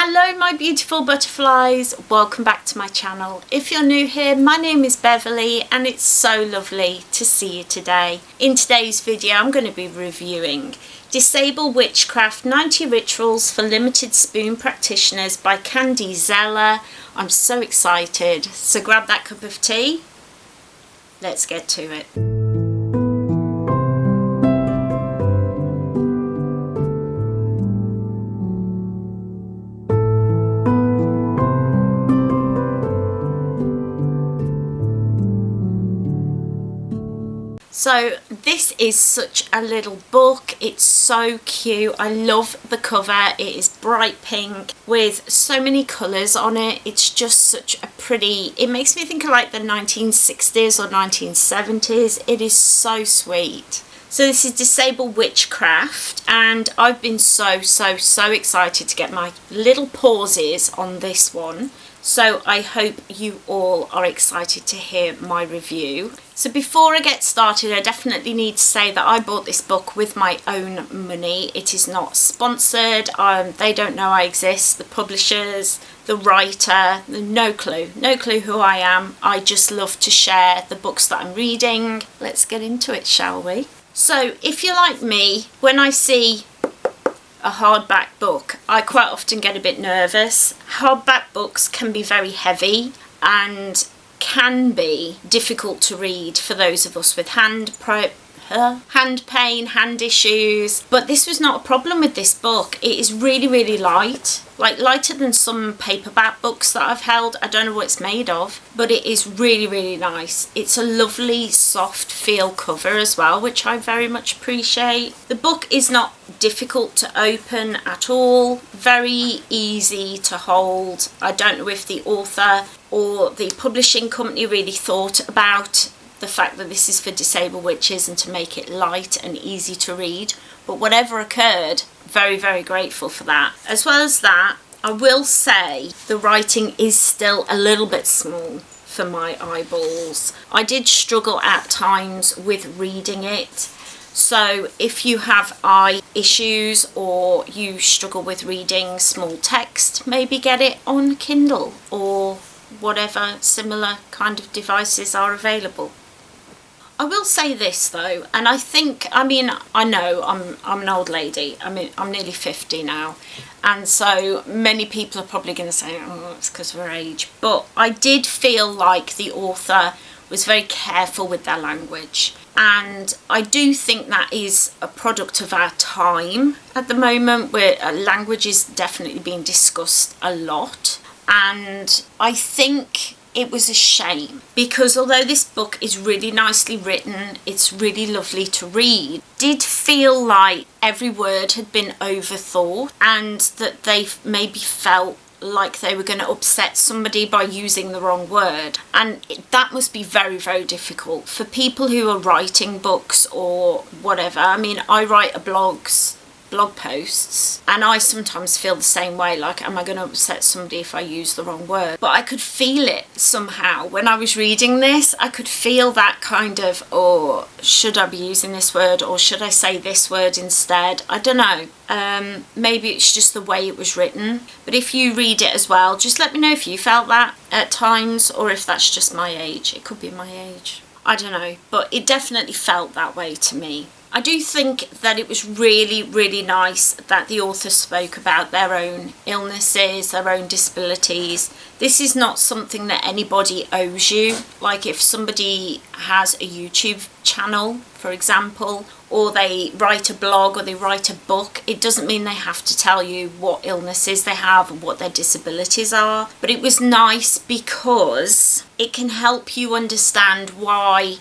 Hello my beautiful butterflies, welcome back to my channel. If you're new here, my name is Beverly and it's so lovely to see you today. In today's video I'm going to be reviewing Disable Witchcraft 90 Rituals for Limited Spoon Practitioners by Candy Zeller. I'm so excited, so grab that cup of tea, let's get to it. So this is such a little book, it's so cute, I love the cover, it is bright pink with so many colours on it, it's just such a pretty, it makes me think of like the 1960s or 1970s, it is so sweet. So this is Disable Witchcraft and I've been so excited to get my little pauses on this one. So I hope you all are excited to hear my review. So before I get started, I definitely need to say that I bought this book with my own money. It is not sponsored. They don't know I exist. The publishers, the writer, no clue who I am. I just love to share the books that I'm reading. Let's get into it, shall we? So if you're like me, when I see a hardback book, I quite often get a bit nervous. Hardback books can be very heavy and can be difficult to read for those of us with hand pain, hand issues, but this was not a problem with this book. It is really light, like lighter than some paperback books that I've held. I don't know what it's made of, but it is really nice. It's a lovely soft feel cover as well, which I very much appreciate. The book is not difficult to open at all, very easy to hold. I don't know if the author or the publishing company really thought about the fact that this is for disabled witches and to make it light and easy to read, but whatever occurred, very grateful for that. As well as that, I will say the writing is still a little bit small for my eyeballs. I did struggle at times with reading it, so if you have eye issues or you struggle with reading small text, maybe get it on Kindle or whatever similar kind of devices are available. I will say this though, and I know I'm an old lady. I mean, I'm nearly 50 now, and so many people are probably going to say, oh, it's because of her age. But I did feel like the author was very careful with their language, and I do think that is a product of our time at the moment, where language is definitely being discussed a lot, and I think it was a shame, because although this book is really nicely written, it's really lovely to read, did feel like every word had been overthought and that they maybe felt like they were going to upset somebody by using the wrong word, and that must be very difficult for people who are writing books or whatever. I mean, I write blog posts and I sometimes feel the same way, like, am I going to upset somebody if I use the wrong word? But I could feel it somehow when I was reading this. I could feel that kind of, oh, should I be using this word or should I say this word instead? I don't know. Maybe it's just the way it was written, but if you read it as well, just let me know if you felt that at times or if that's just my age. It could be my age, I don't know, but it definitely felt that way to me. I do think that it was really nice that the author spoke about their own illnesses, their own disabilities. This is not something that anybody owes you. Like if somebody has a YouTube channel, for example, or they write a blog or they write a book, it doesn't mean they have to tell you what illnesses they have and what their disabilities are. But it was nice because it can help you understand why,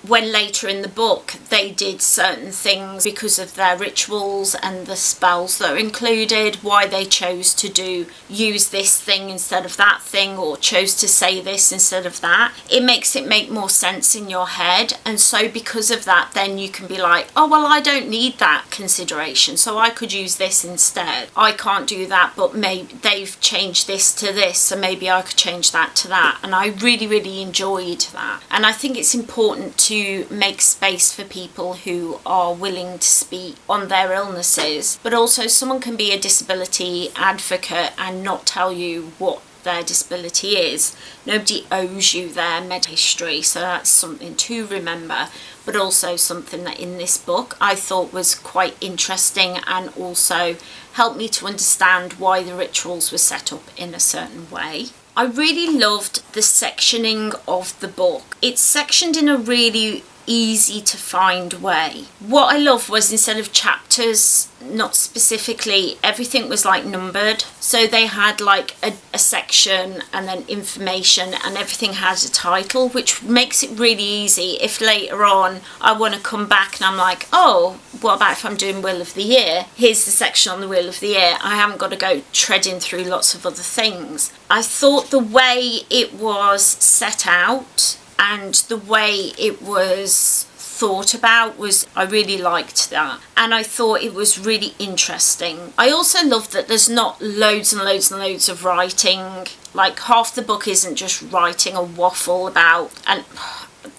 when later in the book they did certain things because of their rituals and the spells that are included, why they chose to use this thing instead of that thing, or chose to say this instead of that. It makes it make more sense in your head, and so because of that then you can be like, oh well, I don't need that consideration, so I could use this instead. I can't do that, but maybe they've changed this to this, so maybe I could change that to that. And I really enjoyed that. And I think it's important to make space for people who are willing to speak on their illnesses, but also someone can be a disability advocate and not tell you what their disability is. Nobody owes you their medical history, so that's something to remember, but also something that in this book I thought was quite interesting and also helped me to understand why the rituals were set up in a certain way. I really loved the sectioning of the book. It's sectioned in a really easy to find way. What I loved was instead of chapters, not specifically, everything was like numbered. So they had like a section and then information, and everything has a title, which makes it really easy if later on I want to come back and I'm like, oh, what about if I'm doing Wheel of the Year? Here's the section on the Wheel of the Year. I haven't got to go treading through lots of other things. I thought the way it was set out and the way it was thought about I really liked that, and I thought it was really interesting. I also love that there's not loads and loads of writing. Like half the book isn't just writing a waffle about, and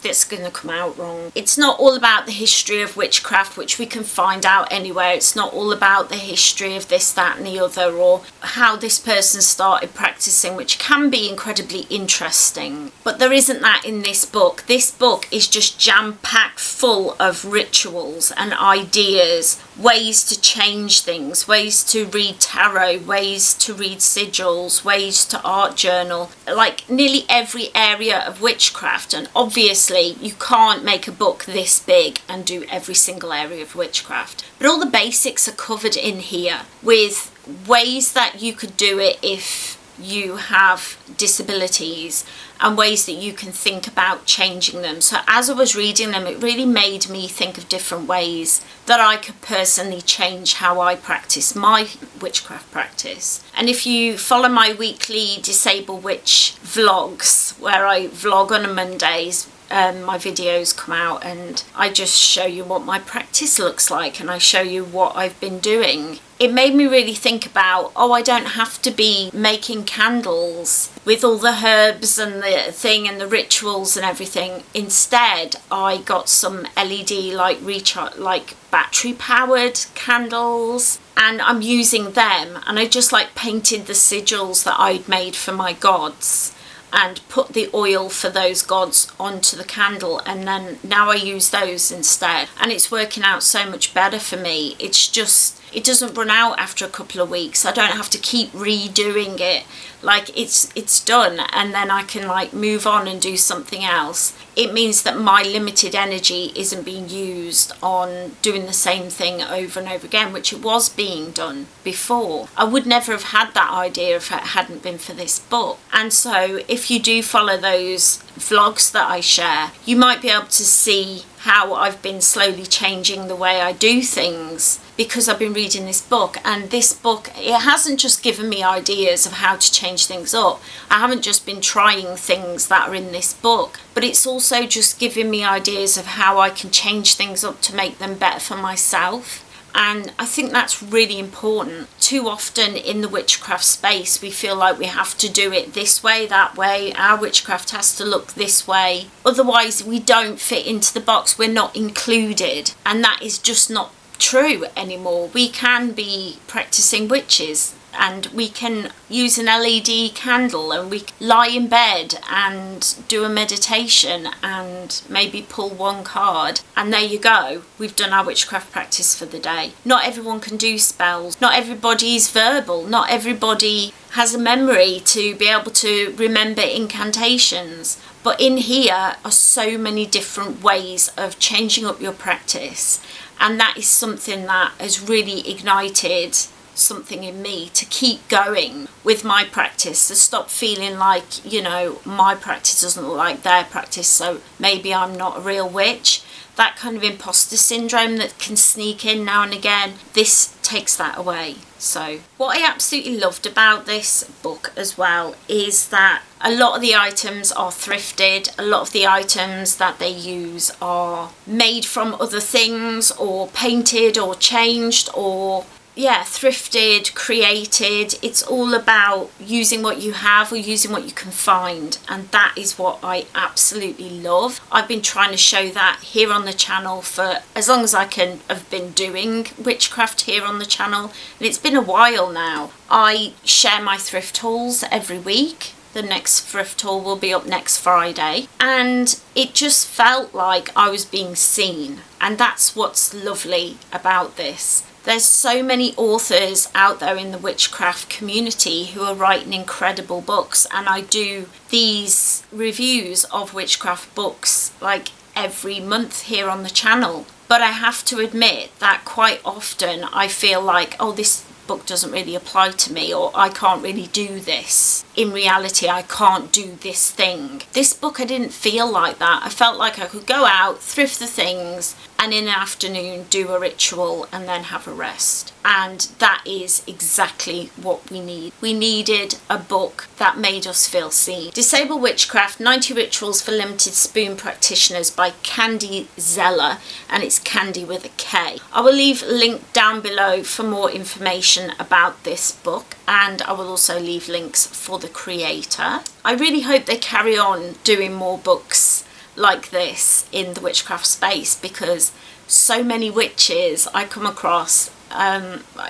that's going to come out wrong. It's not all about the history of witchcraft, which we can find out anywhere. It's not all about the history of this, that and the other, or how this person started practicing, which can be incredibly interesting. But there isn't that in this book. This book is just jam-packed full of rituals and ideas, ways to change things, ways to read tarot, ways to read sigils, ways to art journal, like nearly every area of witchcraft. And obviously you can't make a book this big and do every single area of witchcraft, but all the basics are covered in here, with ways that you could do it if you have disabilities and ways that you can think about changing them. So as I was reading them, it really made me think of different ways that I could personally change how I practice my witchcraft practice. And if you follow my weekly Disabled Witch vlogs, where I vlog on a Mondays, my videos come out and I just show you what my practice looks like and I show you what I've been doing. It made me really think about, oh, I don't have to be making candles with all the herbs and the thing and the rituals and everything. Instead, I got some LED like battery powered candles, and I'm using them, and I just like painted the sigils that I'd made for my gods and put the oil for those gods onto the candle, and then now I use those instead, and it's working out so much better for me. It's just, it doesn't run out after a couple of weeks. I don't have to keep redoing it. Like it's done, and then I can like move on and do something else. It means that my limited energy isn't being used on doing the same thing over and over again, which it was being done before. I would never have had that idea if it hadn't been for this book. And so if you do follow those vlogs that I share, you might be able to see how I've been slowly changing the way I do things because I've been reading this book. And this book, it hasn't just given me ideas of how to change things up. I haven't just been trying things that are in this book, but it's also just giving me ideas of how I can change things up to make them better for myself. And I think that's really important. Too often in the witchcraft space, we feel like we have to do it this way, that way. Our witchcraft has to look this way. Otherwise, we don't fit into the box. We're not included. And that is just not true anymore. We can be practicing witches, and we can use an LED candle, and we lie in bed and do a meditation and maybe pull one card, and there you go, we've done our witchcraft practice for the day. Not everyone can do spells, not everybody's verbal, not everybody has a memory to be able to remember incantations, but in here are so many different ways of changing up your practice, and that is something that has really ignited something in me to keep going with my practice, to stop feeling like, you know, my practice doesn't look like their practice, so maybe I'm not a real witch. that kind of imposter syndrome that can sneak in now and again, this takes that away. So what I absolutely loved about this book as well is that a lot of the items are thrifted. A lot of the items that they use are made from other things, or painted or changed, or thrifted, created. It's all about using what you have or using what you can find, and that is what I absolutely love. I've been trying to show that here on the channel for as long as I can have been doing witchcraft here on the channel, and it's been a while now. I share my thrift hauls every week. The next thrift haul will be up next Friday, and it just felt like I was being seen, and that's what's lovely about this. There's so many authors out there in the witchcraft community who are writing incredible books, and I do these reviews of witchcraft books like every month here on the channel. But I have to admit that quite often I feel like, oh, this book doesn't really apply to me, or I can't really do this. In reality, I can't do this thing. This book, I didn't feel like that. I felt like I could go out, thrift the things, and in the afternoon do a ritual and then have a rest. And that is exactly what we need. We needed a book that made us feel seen. Disable Witchcraft, 90 Rituals for Limited Spoon Practitioners by Candy Zeller, and it's Candy with a K. I will leave a link down below for more information about this book, and I will also leave links for the creator. I really hope they carry on doing more books like this in the witchcraft space, because so many witches I come across,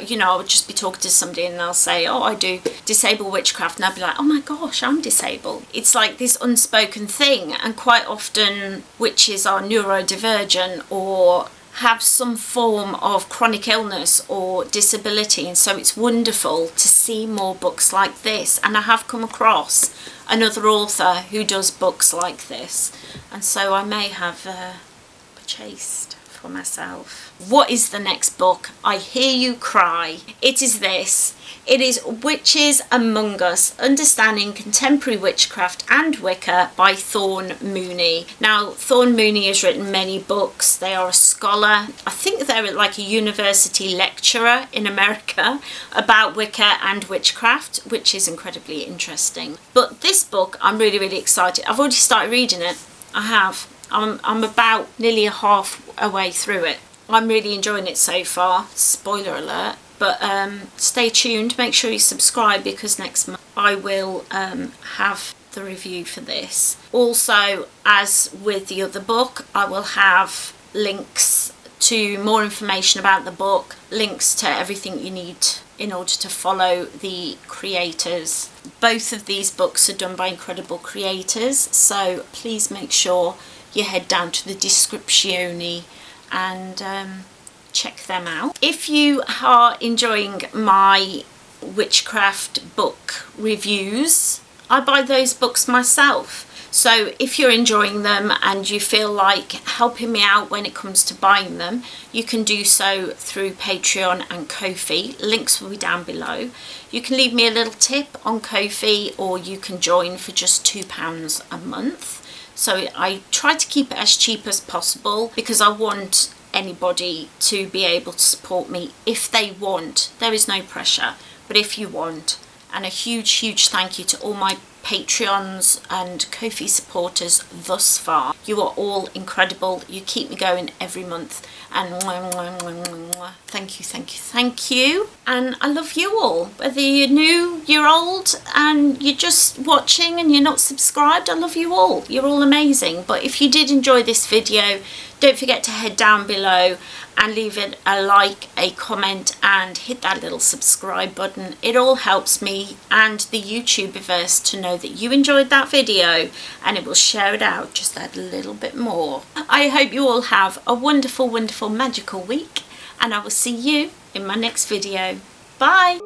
you know, I would just be talking to somebody and they'll say, oh, I do disable witchcraft, and I'll be like, oh my gosh, I'm disabled. It's like this unspoken thing, and quite often witches are neurodivergent or have some form of chronic illness or disability, and so it's wonderful to see more books like this. And I have come across another author who does books like this, and so I may have purchased for myself. What is the next book? I hear you cry. It is this. It is Witches Among Us, Understanding Contemporary Witchcraft and Wicca by Thorn Mooney. Now, Thorn Mooney has written many books. They are a scholar. I think they're like a university lecturer in America about Wicca and witchcraft, which is incredibly interesting. But this book, I'm really, really excited. I've already started reading it. I have. I'm about nearly halfway through it. I'm really enjoying it so far. Spoiler alert. But stay tuned, make sure you subscribe, because next month I will have the review for this. Also, as with the other book, I will have links to more information about the book, links to everything you need in order to follow the creators. Both of these books are done by incredible creators, so please make sure you head down to the descriptione and check them out. If you are enjoying my witchcraft book reviews, I buy those books myself. So if you're enjoying them and you feel like helping me out when it comes to buying them, you can do so through Patreon and Kofi. Links will be down below. You can leave me a little tip on Kofi, or you can join for just £2 a month. So I try to keep it as cheap as possible, because I want anybody to be able to support me if they want. There is no pressure, but if you want. And a huge thank you to all my Patreons and Kofi supporters thus far. You are all incredible. You keep me going every month, and thank you. And I love you all, whether you're new, you're old, and you're just watching and you're not subscribed. I love you all. You're all amazing. But if you did enjoy this video, don't forget to head down below and leave it a like, a comment, and hit that little subscribe button. It all helps me and the YouTubeverse to know that you enjoyed that video, and it will share it out just that little bit more. I hope you all have a wonderful, magical week, and I will see you in my next video. Bye!